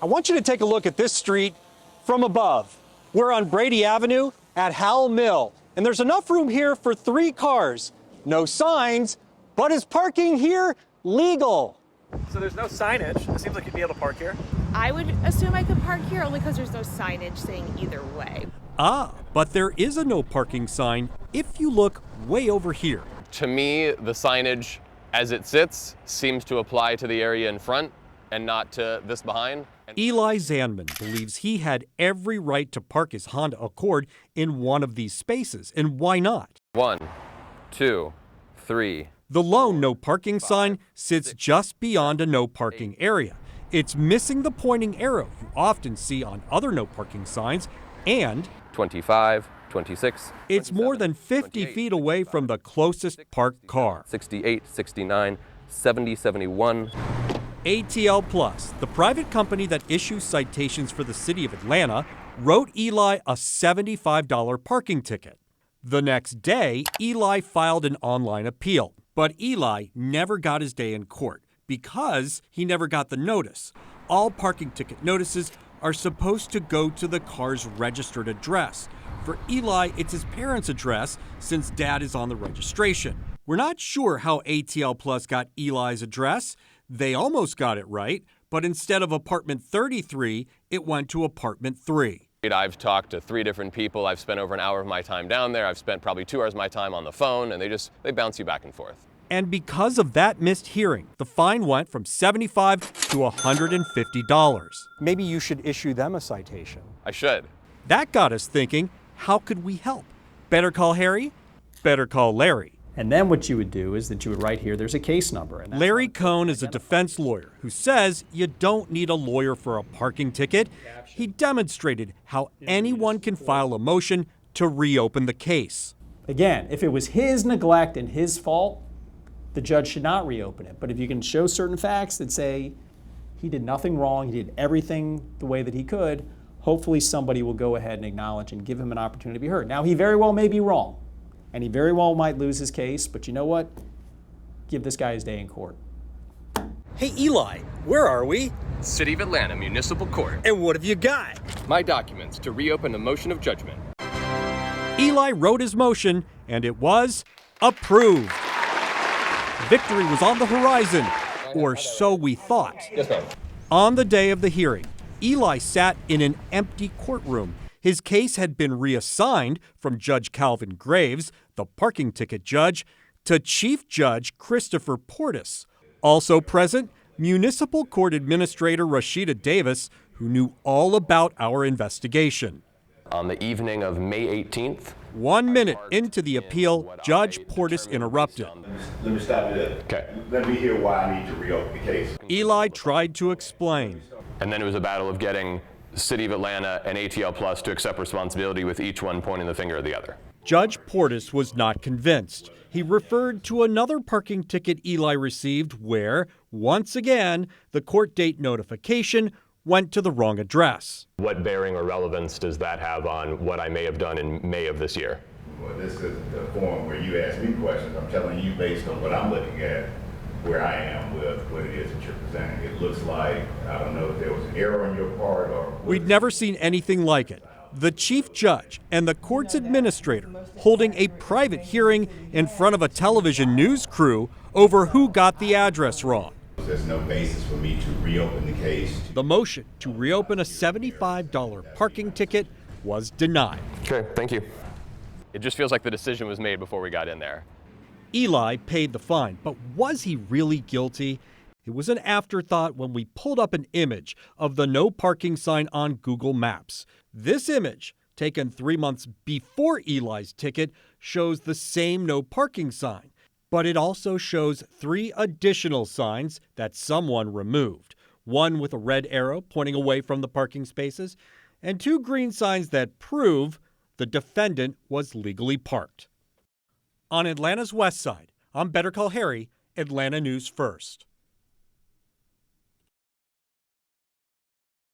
I want you to take a look at this street from above. We're on Brady Avenue at Howell Mill, and there's enough room here for 3 cars. No signs, but is parking here legal? So there's no signage. It seems like you'd be able to park here. I would assume I could park here only because there's no signage saying either way. But there is a no parking sign if you look way over here. To me, the signage as it sits seems to apply to the area in front and not to this behind. Eli Zandman believes he had every right to park his Honda Accord in one of these spaces, and why not? 1, 2, 3. The lone no parking sign sits just beyond a no parking area. It's missing the pointing arrow you often see on other no parking signs, and 25, 26. It's more than 50 feet away from the closest parked car. 68, 69, 70, 71. ATL Plus, the private company that issues citations for the city of Atlanta, wrote Eli a $75 parking ticket. The next day, Eli filed an online appeal, but Eli never got his day in court because he never got the notice. All parking ticket notices are supposed to go to the car's registered address. For Eli, it's his parents' address since Dad is on the registration. We're not sure how ATL Plus got Eli's address. They almost got it right, but instead of apartment 33, it went to apartment 3. I've talked to 3 different people. I've spent over an hour of my time down there. I've spent probably 2 hours of my time on the phone, and they bounce you back and forth. And because of that missed hearing, the fine went from $75 to $150. Maybe you should issue them a citation. I should. That got us thinking, how could we help? Better call Harry? Better call Larry. And then what you would do is that you would write here, there's a case number. And Larry Cohn is a defense lawyer who says you don't need a lawyer for a parking ticket. He demonstrated how anyone can file a motion to reopen the case. Again, if it was his neglect and his fault, the judge should not reopen it. But if you can show certain facts that say he did nothing wrong, he did everything the way that he could, hopefully somebody will go ahead and acknowledge and give him an opportunity to be heard. Now, he very well may be wrong, and he very well might lose his case, but you know what? Give this guy his day in court. Hey, Eli, where are we? City of Atlanta Municipal Court. And what have you got? My documents to reopen the motion of judgment. Eli wrote his motion, and it was approved. Victory was on the horizon, or so we thought. Yes, ma'am. On the day of the hearing, Eli sat in an empty courtroom. His case had been reassigned from Judge Calvin Graves, the parking ticket judge, to Chief Judge Christopher Portis. Also present, Municipal Court Administrator Rashida Davis, who knew all about our investigation. On the evening of May 18th. 1 minute into the appeal, Judge Portis interrupted. Let me stop you there. Okay. Let me hear why I need to reopen the case. Eli tried to explain. And then it was a battle of getting City of Atlanta and ATL Plus to accept responsibility with each one pointing the finger at the other. Judge Portis was not convinced. He referred to another parking ticket Eli received where, once again, the court date notification went to the wrong address. What bearing or relevance does that have on what I may have done in May of this year? Well, this is the forum where you ask me questions. I'm telling you based on what I'm looking at, where I am with what it is that you're presenting. It looks like, I don't know if there was an error on your part or... We'd never seen anything like it. The chief judge and the court's administrator holding a private hearing in front of a television news crew over who got the address wrong. There's no basis for me to reopen the case. The motion to reopen a $75 parking ticket was denied. Okay, thank you. It just feels like the decision was made before we got in there. Eli paid the fine, but was he really guilty? It was an afterthought when we pulled up an image of the no parking sign on Google Maps. This image, taken 3 months before Eli's ticket, shows the same no parking sign. But it also shows 3 additional signs that someone removed. One with a red arrow pointing away from the parking spaces, and 2 green signs that prove the defendant was legally parked. On Atlanta's west side, I'm Better Call Harry, Atlanta News First.